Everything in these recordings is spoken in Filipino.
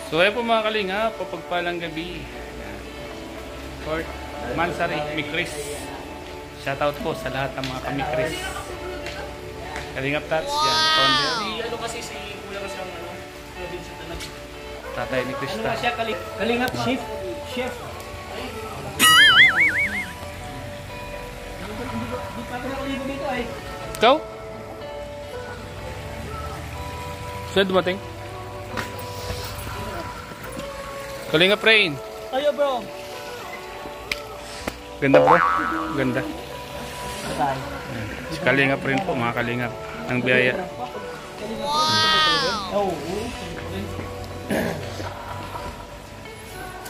So ayun po mga kalinga, papagpalang gabi. Fort Mansari, Mikris. Shoutout po sa lahat ng mga kamikris. Kalingap Tats, yan, founder. Ano kasi si Kuya kasi ang Tatay ni Krista. Kalingap chef. Chef. Di pa ako nakaligo dito ay. Ikaw? Saan dumating? Kalingap Rain. Ayo bro. Ganda bro. Ganda. Bye. Si Kalingap rin po, mga Kalingap. Ang biyaya. Oh.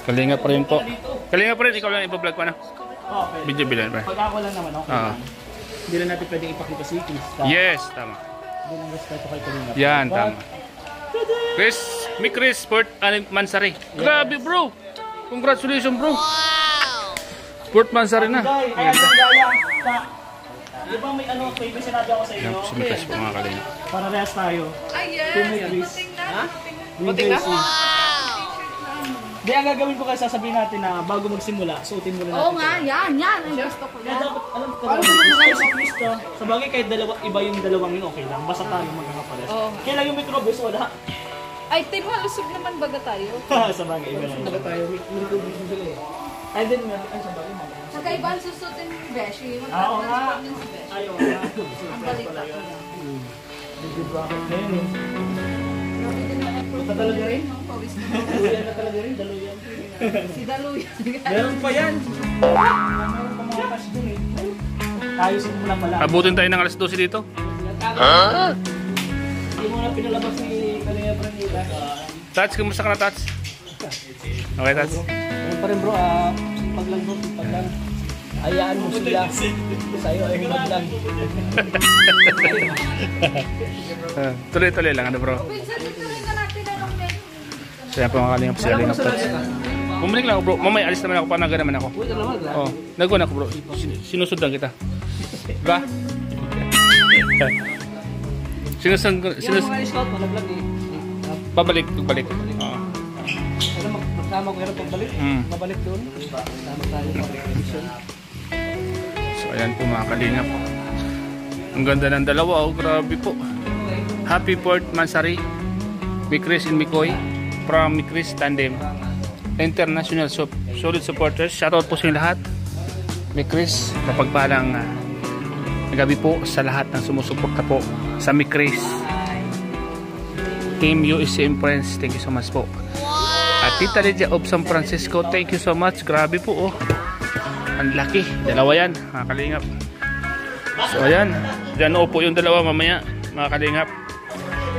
Kalingap rin po. Kalingap rin, ikaw lang ipa-vlog pa na. Okay. Video bilan pa. Pag ako lang naman, okay. Hindi na natin pwedeng ipakita si Krista. Yes, tama. Hindi nang respeto kay Kalingap. Yan, tama. Chris, Mikris, Fort Mansari. Grabe bro. Congratulations bro. Fort Mansari na. Ay, ayan ang gaya. Di ba may ano, may sinabi ako sa inyo? Yan, si Mikris po mga Kalingap. Para rest tayo. Ayan, puting na. Ha? Puting na? Di, ang gagawin ko kasi sasabihin natin na bago magsimula, suotin muna natin. Oo nga, yan. Ang gusto ko Kaya yan. dapat, alam ko na, si Krista. Sa bagay kahit iba yung dalawang yun, okay lang. Basta tayo magkakapares. Oo. Kaya lang yung mikrobus, wala. Ay, tayo malusog naman baga tayo. Sa bagay, iba lang. Baga tayo, mikrobus mo sila eh. Ay, din mo, ay sa bagay, mga. Magkaiba ang susutin ng Beshi. Oo nga. Magkaiba si Beshi. Ayaw nga. Ang balita ko lang. Big bracket na yun eh. Grabe din ang effort. Ito talaga rin? Pawis na. Daluyan na talaga rin, daluyan. Si Daluyan. Meron pa yan. Meron pa mga cash dun eh. Ayusin mo lang pala. Abutin tayo ng alas 12 dito. Hindi mo na pinalabas si Kalingap Pranila. Tats, kumusta ka na Tats? Okay Tats? Ganun pa rin bro, pag lang bro, pag lang. Hayaan mo sila. Sa'yo ay mag lang. Tuloy-tuloy lang ano bro. Pinsan, tutuloy ka natin na lang din. So yan po mga Kalingap, si Kalingap Tats. Bumalik lang ako bro. Mamaya alis naman ako, panaga naman ako. Uy, naman lang. Oh, nagwan ako bro. Sinusundan kita. Ba? Yung mga scout, malaglag eh. Pabalik, pagbalik. Oo. Pero magsama ko yan pagbalik. Mabalik doon. Sama tayo mag-mission. So ayan po mga Kalingap. Ang ganda ng dalawa, oh, grabe po. Happy Fort Mansari, Mikris and Mikoy from Mikris Tandem International Solid Supporters. Shoutout po sa inyo lahat. Mikris, mapagpalang gabi po sa lahat ng sumusuporta po sa Mikris Team USM Friends. Thank you so much po. At Tita Lydia of San Francisco, thank you so much. Grabe po oh. Ang laki. Dalawa yan, mga Kalingap. So ayan, dyan po yung dalawa mamaya, mga Kalingap.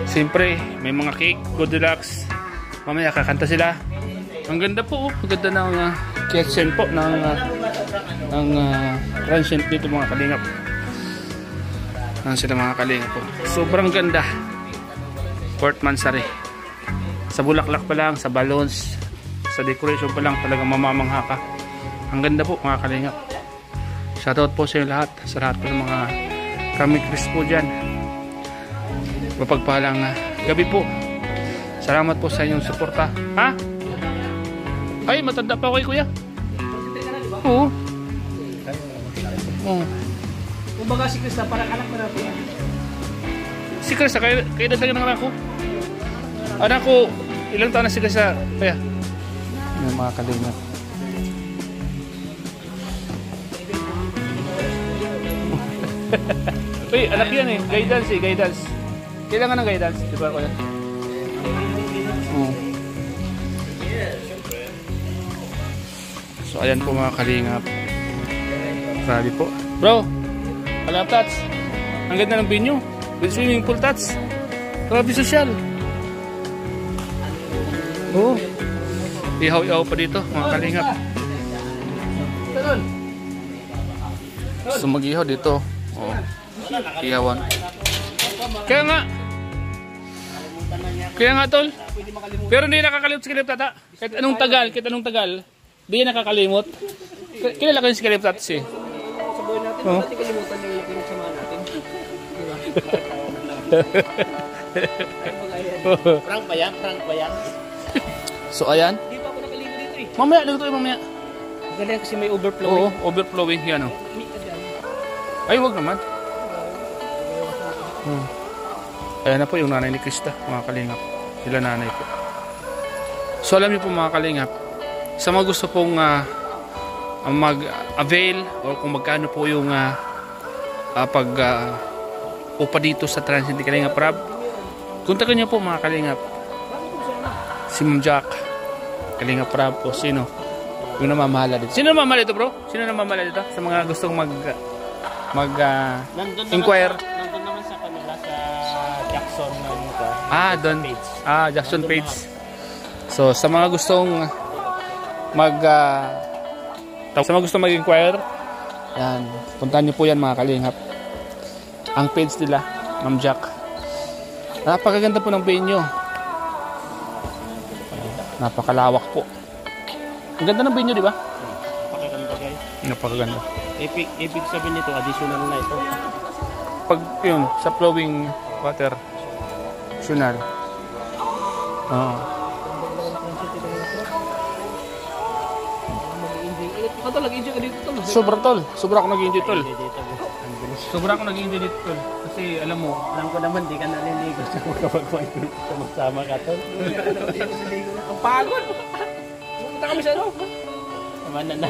Siyempre, may mga cake, good deluxe. Mamaya kakanta sila. Ang ganda po oh. Ang ganda ng kitchen po ng transient dito mga Kalingap. Ang sila mga Kalingap po. Sobrang ganda. Fort Mansari. Sa bulaklak pa lang, sa balloons, sa decoration pa lang, talagang mamamangha ka. Ang ganda po mga Kalingap. Shoutout po sa inyo lahat, sa lahat po ng mga kamikris po dyan. Mapagpalang gabi po. Salamat po sa inyong suporta. Ha? Ay, matanda pa ako kay kuya. Oo. Oo. Kumbaga si Krista, parang anak mo na po yan. Si Krista, kaya dagdagan ng anak ko. Anak ko, ilang taon na si Krista? Kaya, yung mga Kalingap. Uy, anak yan eh. Guidance eh, guidance. Kailangan ng guidance, di ba kuya? Oo. So, ayan po mga Kalingap. Grabe po. Bro, Kalingap Tats. Ang ganda ng venue. With swimming pool Tats. Grabe sosyal. Oo. Ihaw-ihaw pa dito mga Kalingap. So mag-ihaw dito. Oo. Ihawan. Kaya nga tol. Pero hindi nakakalimot si Kalingap Tata. Kahit anong tagal. Di yan nakakalimot. Kilala ko yung si Kalingap Tata eh. Sa buhay natin, natin kalimutan yung laki ng sama natin. Prank ba yan? Prank ba yan? So ayan. Hindi pa ako nakaligo dito eh. Mamaya, lutuin mamaya. Galing kasi may overflow. Oo, overflowing yan oh. Ay, wag naman. Ayan na po yung nanay ni Krista, mga kalingap. Sila nanay po. So alam niyo po mga kalingap, sa mga gusto pong mag-avail o kung magkano po yung upa dito sa Transcend Kalingap Rab, kontakin niyo po mga kalingap. Si Ma'am Jack, Kalingap Rab o sino yung namamahala dito. Sino namamahala dito bro? Sino namamahala dito? Sa mga gustong inquire. Nandun naman sa kanila sa Jackson Doon. Jackson Page. So sa mga gustong mag-inquire, yan, puntahan niyo po yan mga kalingap. Ang page nila, Ma'am Jack. Napakaganda po ng venue. Napakalawak po. Ang ganda ng venue, di ba? Napakaganda guys. Napakaganda. Ibig sabihin nito, additional na ito. Pag yun, sa flowing water, additional. Sobra tol. Sobra ako nag-enjoy tol. Sobra ako nag-enjoy dito tol. Kasi alam mo, Alam ko naman, di ka naliligo sa magsama ka tol. ang pagod. Pumunta kami sa ano? Tama na.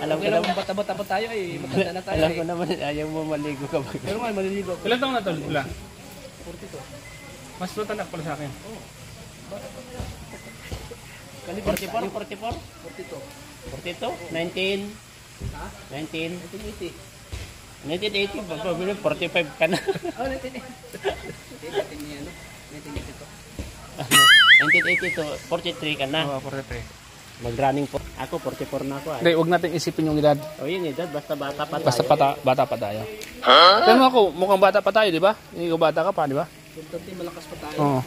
Alam ko naman, Bata-bata pa tayo eh. Matanda na tayo alam ko naman, ayaw mo maligo ka ba? Pero nga, maliligo. Ilan taon na tol? Wala. 42. Mas matanda pala sa akin. 44? 42? 19? 1980. 1980, 45 ka na. Oh, 1980. 1980 to 43 ka na. 43. Mag-running po. Ako, 44 na ako. Hindi, huwag natin isipin yung edad. O yun, edad. Basta bata pa tayo. Basta bata pa tayo. Pero ako, mukhang bata pa tayo, di ba? Ikaw bata ka pa, di ba? Malakas pa tayo. Oo.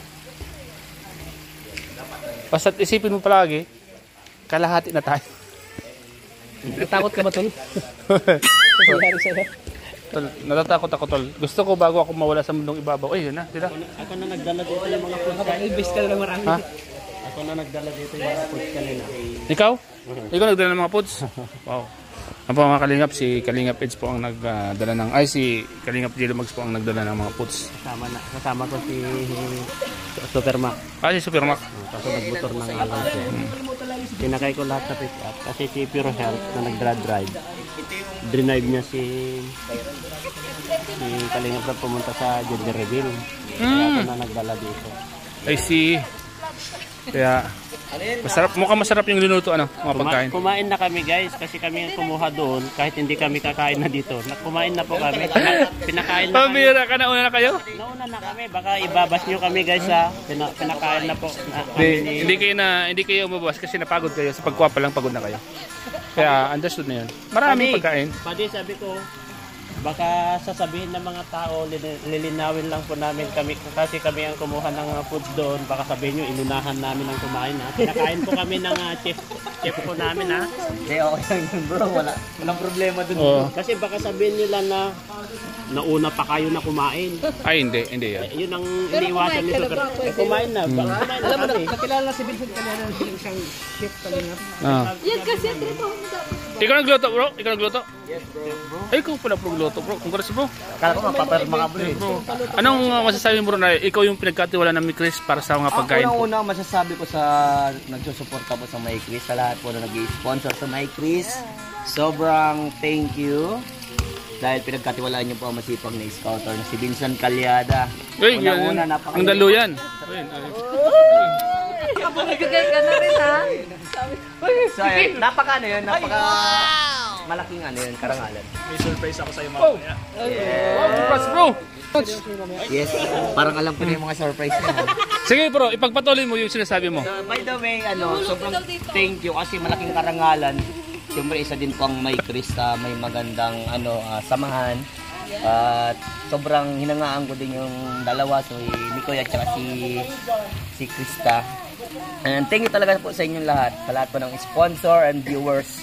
Basta isipin mo palagi, kalahati na tayo. Natakot ka ba, Tol? Nangyari sa'yo? Tol, natatakot ako tol. Gusto ko bago ako mawala sa mundong ibabaw. Ay, yun na, di ba? Ako na nagdala dito yung mga foods kanina. Ibis ka na marami. Ha? Ako na nagdala dito yung mga foods kanina. Ikaw? Ikaw nagdala ng mga foods? Wow. Ang mga Kalingap, si Kalingap Edge po ang nagdala ng, si Kalingap Jilomags po ang nagdala ng mga foods. Kasama ko si Supermac. Si Supermac. Kaso nagmotor ng alam siya. Pinakay ko lahat sa pick up. Kasi si Pure Health na nagdra-drive. Drive niya si Kalingap na pumunta sa gender reveal. Kaya ako na nagdala dito. I see. Kaya masarap, mukhang masarap yung linuto mga pagkain. Kumain na kami guys kasi kami ang kumuha doon kahit hindi kami kakain na dito. Kumain na po kami. Pinakain na kami. Pamira ka na, una na kayo? Nauna na kami. Baka ibabas nyo kami guys ha. Pinakain na po. Hindi kayo umabas kasi napagod kayo. Sa pagkuha pa lang pagod na kayo. Kaya understood na yun. Maraming pagkain. Pati sabi ko, baka sasabihin ng mga tao, lilinawin lang po namin kami kasi kami ang kumuha ng foods doon. Baka sabihin nyo, inunahan namin ang kumain ha. Pinakain po kami ng chef po namin ha. Hindi, okay lang yun bro. Walang problema dun. Oo. Kasi baka sabihin nila na nauna pa kayo na kumain. Ay, hindi yan. Yun ang iniiwasan ni Super. Kumain na. Baka kumain na Alam mo, kami. nakilala si Vincent kanina ng isang chef Kalingap. Yan kasi ang trito mo dapat. Ikaw nagluto bro? Ikaw nagluto? Yes bro. Ay, ikaw pala bro nagluto bro. Congrats bro. Akala ko mapapirma ka bro. Anong masasabi mo bro na ikaw yung pinagkatiwala ng Chris para sa mga pagkain po? Unang masasabi ko sa nagsusuporta po sa My Chris, sa lahat po na nag-sponsor sa My Chris, sobrang thank you. Dahil pinagkatiwalaan niyo po ang masipag na scouter na si Vincent Calyada. Uy, ang dalo yan. Nagbigay ka na rin ha. So, napaka malaking karangalan. May surprise ako sa'yo Wow, congrats bro. Yes, parang alam ko na yung mga surprise niya. Sige bro, ipagpatuloy mo yung sinasabi mo. By the way, sobrang thank you kasi malaking karangalan. Siyempre isa din pang may Chris, may magandang samahan. At sobrang hinangaan ko din yung dalawa, so Mikoy at saka si Krista. And thank you talaga po sa inyong lahat, sa lahat po ng sponsor and viewers.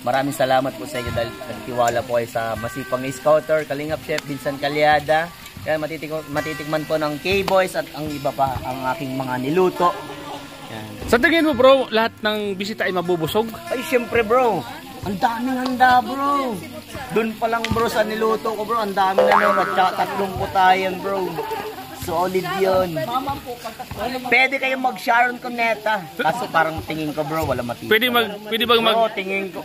Maraming salamat po sa inyo dahil nagtiwala po kayo sa masipang scouter, Kalingap Chef Vincent Calyada. Kaya matitikman po ng K-Boys at ang iba pa ang aking mga niluto. Yan. Sa tingin mo bro, lahat ng bisita ay mabubusog? Ay, syempre bro. Ang daming handa bro. Doon pa lang bro sa niluto ko bro. Ang dami na naman. At 30 putayan bro. Solid yun. Pwede kayong mag-Sharon Cuneta. Kaso parang tingin ko bro, wala matita. Pwede bang Bro, tingin ko.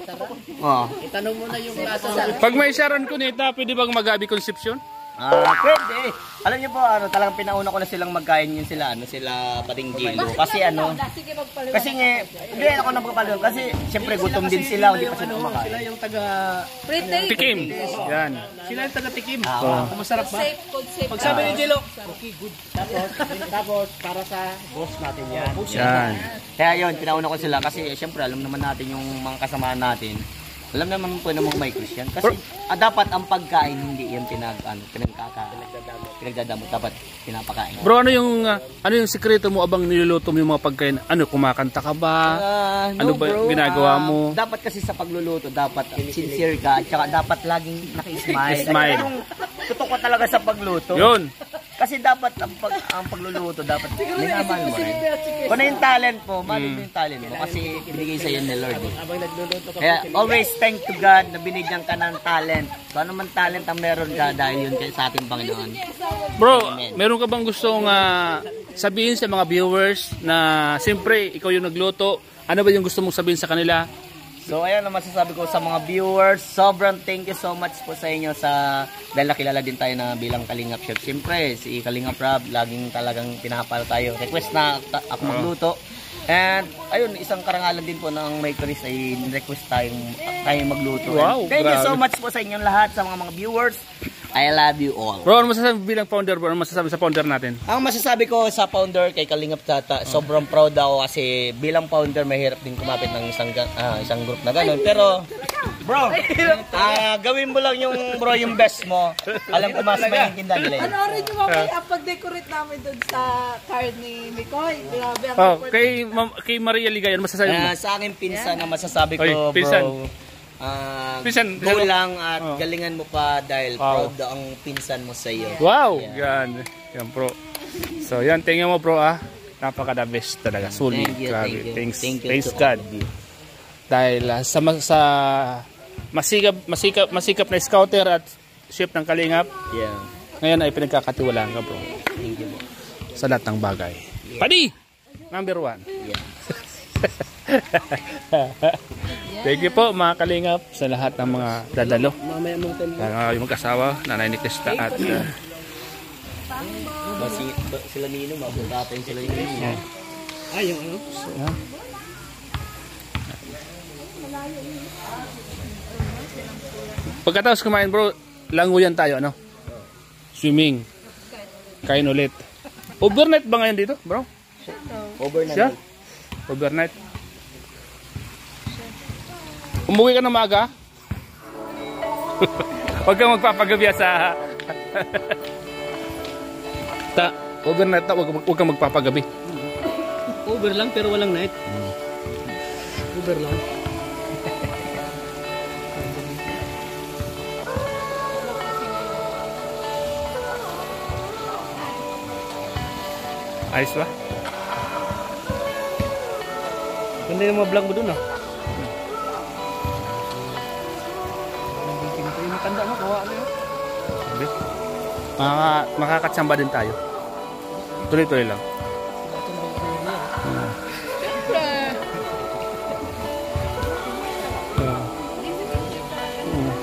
Oh. Itanong mo na yung lasa. Pag may Sharon Cuneta, pwede bang mag-Abi Concepcion? Pwede. Alam niyo po, talagang pinauna ko na silang magkain yun sila, sila Pating Gilo. Kasi Sige, magpaliwanag. kasi nga, hindi ako napagpapaliwan. Kasi siyempre gutom din sila, hindi pa sila kumakain. Sila yung taga... Pretty. Tikim. Yan. Sila yung taga-tikim. Ah. Kung masarap ba? Safe, food safe. Pag sabi ni Jello, Tapos para sa boss natin yan. Yan. Kaya yun, pinauna ko sila kasi siyempre alam naman natin yung mga kasamahan natin. Alam naman po namang may Christian. Kasi dapat ang pagkain hindi yung pinagdadamot. Dapat pinapakain. Bro, ano yung sikreto mo abang niluluto mo yung mga pagkain? Ano, kumakanta ka ba? Ano ba ginagawa mo? Dapat kasi sa pagluluto, dapat sincere ka. At saka dapat laging naka-smile. Smile. Yung totoo ka talaga sa pagluto. Yun. Kasi dapat ang pagluluto, dapat minamahal mo rin. Kung ano yung talent mo, mahal mo yung talent mo. Kasi ibigay sa'yo ni Lord. abang nagluluto ka. Kaya always thank to God na binigyan ka ng talent. Kung ano man talent ang meron ka dahil yun sa ating Panginoon. Bro, meron ka bang gustong sabihin sa mga viewers na siyempre ikaw yung nagluto? Ano ba yung gusto mong sabihin sa kanila? So ayan ang masasabi ko sa mga viewers. Sobrang thank you so much po sa inyo dahil nakilala din tayo na bilang Kalingap Chef. Siyempre si Kalingap Rob laging talagang pinapalo tayo. Request na ako magluto. And ayun, isang karangalan din po ng may Chris ay request tayong magluto. Wow, And thank you so grabe. much po sa inyong lahat, sa mga viewers. I love you all. Bro, ano masasabi bilang founder bro? Ano masasabi sa founder natin? Ang masasabi ko sa founder kay Kalingap Tata, sobrang proud ako kasi bilang founder mahirap din kumapit ng isang group na gano'n. Pero bro, gawin mo lang yung best mo. Alam ko mas maintindihan nila yun. Panoorin nyo mamaya pag-decorate namin dun sa card ni Mikoy. Grabe ang Oh, effort. kay Maria Ligayan, masasabi mo? Sa akin pinsan na masasabi ko, Oy, bro. pinsan. Pinsan, go lang at galingan mo pa dahil Wow. proud ang pinsan mo sa iyo. Wow! Yeah. Yan bro. So yan, tingnan mo bro napaka the best talaga. Solid. Thank you, Grabe. thank you. Thanks to God. all of you. Dahil sa masikap na scouter at chef ng Kalingap, Yeah. ngayon ay pinagkakatiwalaan ka bro. Thank you. Sa lahat ng bagay. Padi! Number 1. Yeah. Thank you po mga Kalingap sa lahat ng mga dadalo. Mamaya mo tayo. Yung mag-asawa, Nanay ni Krista at Sila Nino, mabutapin sila Nino. Ay, yung ano? pagkatapos kumain bro, languyan tayo ano? Swimming. Kain ulit. Overnight ba ngayon dito bro? Overnight. Siya? Overnight. Umuwi ka na maaga? Huwag kang magpapagabi sa overnight na, huwag kang magpapagabi. Uber lang pero walang night. Uber lang. Ayos ba? Ganda yung mga vlog mo dun ah. Yung matanda mo, kawa ano yun? Sabi? Makakatsamba din tayo. Tuloy-tuloy lang.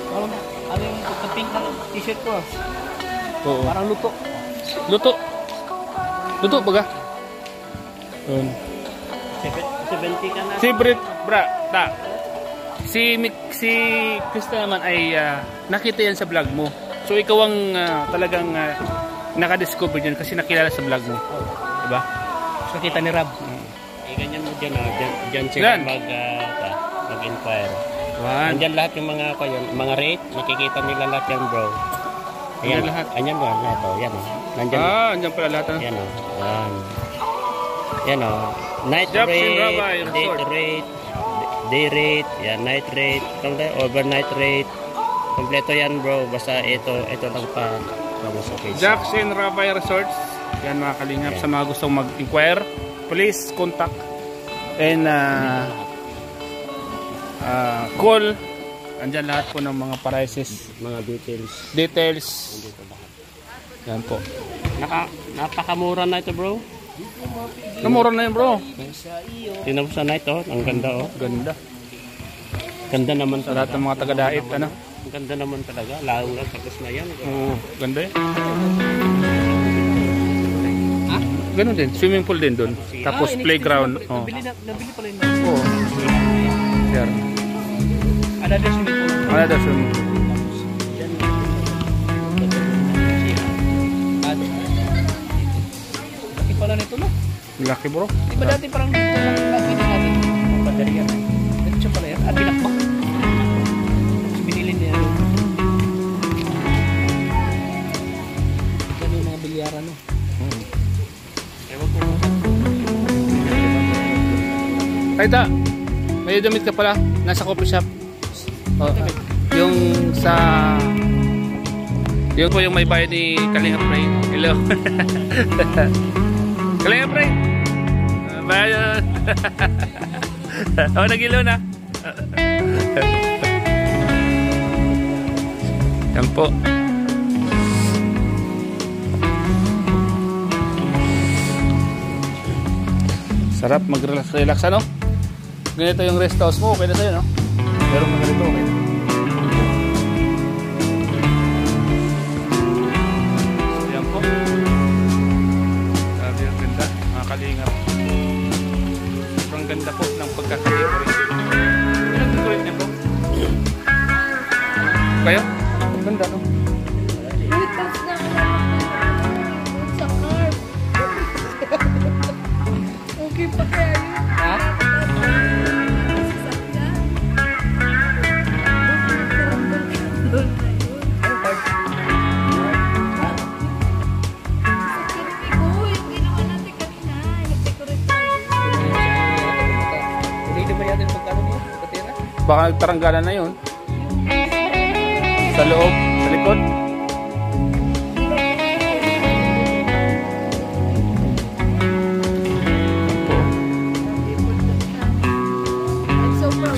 Parang, ano yung pink na t-shirt ko ah. Oo. Parang luto. Luto. Luto baga. Yun. 70 ka na. Si si Krista naman ay nakita yan sa vlog mo. So ikaw ang talagang nakadiscover yan kasi nakilala sa vlog mo. Diba? So, nakita ni Rob. Ganyan mo dyan. Dyan sila Yan. mag-inquire. One. Andyan lahat yung mga rate. Makikita nila lahat yan bro. Andyan lahat? Andyan ba? Lahat o. Yan o. Nandyan. Andyan pala lahat. Yan o. Yan. Yan o. Night Jobs in rate, Rabay day Resort. rate, day rate, yan, night rate, overnight rate. Kompleto yan bro. Basta ito lang pa. Jobs in Rabay Resorts. Yan mga Kalingap. Sa mga gustong mag-inquire please contact and call. Andyan lahat po ng mga prices, Mga details. Yan po. Napakamura na ito, bro. Namura na yun, bro. Tingnan mo sa night, oh. Ang ganda, oh. Ganda. Ganda naman Sa lahat ng mga taga-dait, ano? Ang ganda naman talaga. Lalo lang tapos na yan. Oo, ganda eh. Ganun din, swimming pool din doon. Tapos playground. Oh. Nabili pala yun. Oo. Yan. Another swimming pool. Another swimming pool. Laki pala nito, no? Laki, bro. Di ba dati parang dito lang laki na natin? Ang padarian. Dito pala yan. At binakbak. Tapos binili niya. Yan yung mga bilyaran, no? Ewan ko. Ay, ta. May damit ka pala. Nasa coffee shop. Oh, yung sa... Yun po yung may bayad ni Kalingap Ray. Hello. Kalingap Ray. Bayad. Oh, nag-ilaw na. Yan po. Sarap mag-relax, ano? Ganito yung rest house mo, okay na sa'yo, no? Pero mga ganito, okay na. So, yan po. Sabi ang ganda, mga kalingap. Sobrang ganda po ng pagkakadecorate. Ilang decorate niya po? Kaya? Ang ganda, no? Wait, that's na sa car. Okay pa kaya yun? Ha? Hindi naman yata yung pagkano niya? Katira? Baka nagtaranggalan na yun. Sa loob, sa likod.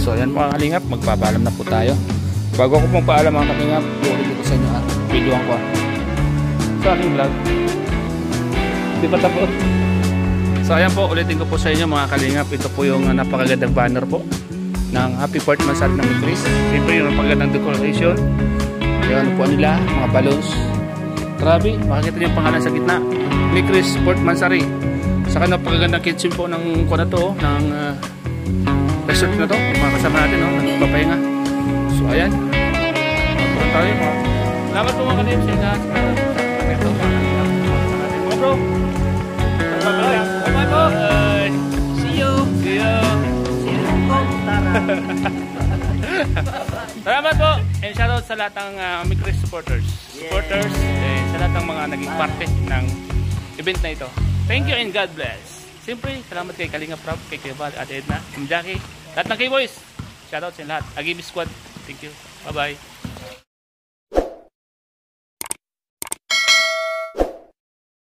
So ayan mga kalingap, magpapaalam na po tayo. Bago ko pong paalam mga kalingap, ulit ko sa inyo at videoan ko sa aking vlog. Di pa tapos. So ayan po, ulitin ko po sa inyo mga kalingap. Ito po yung napakagandang banner po ng Happy 4th Mansari ng Chris. Siyempre yung napakagandang decoration. Yung po nila, mga balloons. Grabe, makikita niyo yung pangalan sa gitna. Ni Chris 4th Mansari. Saka napakagandang kitchen po ng kuha na to, ng resort na to. Mga kasama natin, no? Nagpapahinga. So ayan. Magpapag tayo mga. Salamat po mga kalingap sa inyo. Mga bro. Bye po. See you. See you. Salamat po. And shoutout sa lahat ng Mikris supporters. Supporters. Sa lahat ng mga naging parte ng event na ito. Thank you and God bless. Siyempre, salamat kay Kalingap Rob, kay Kebal, at Edna, Jackie, lahat ng K-Boys. Shoutout sa lahat. Agibis Squad. Thank you. Bye-bye.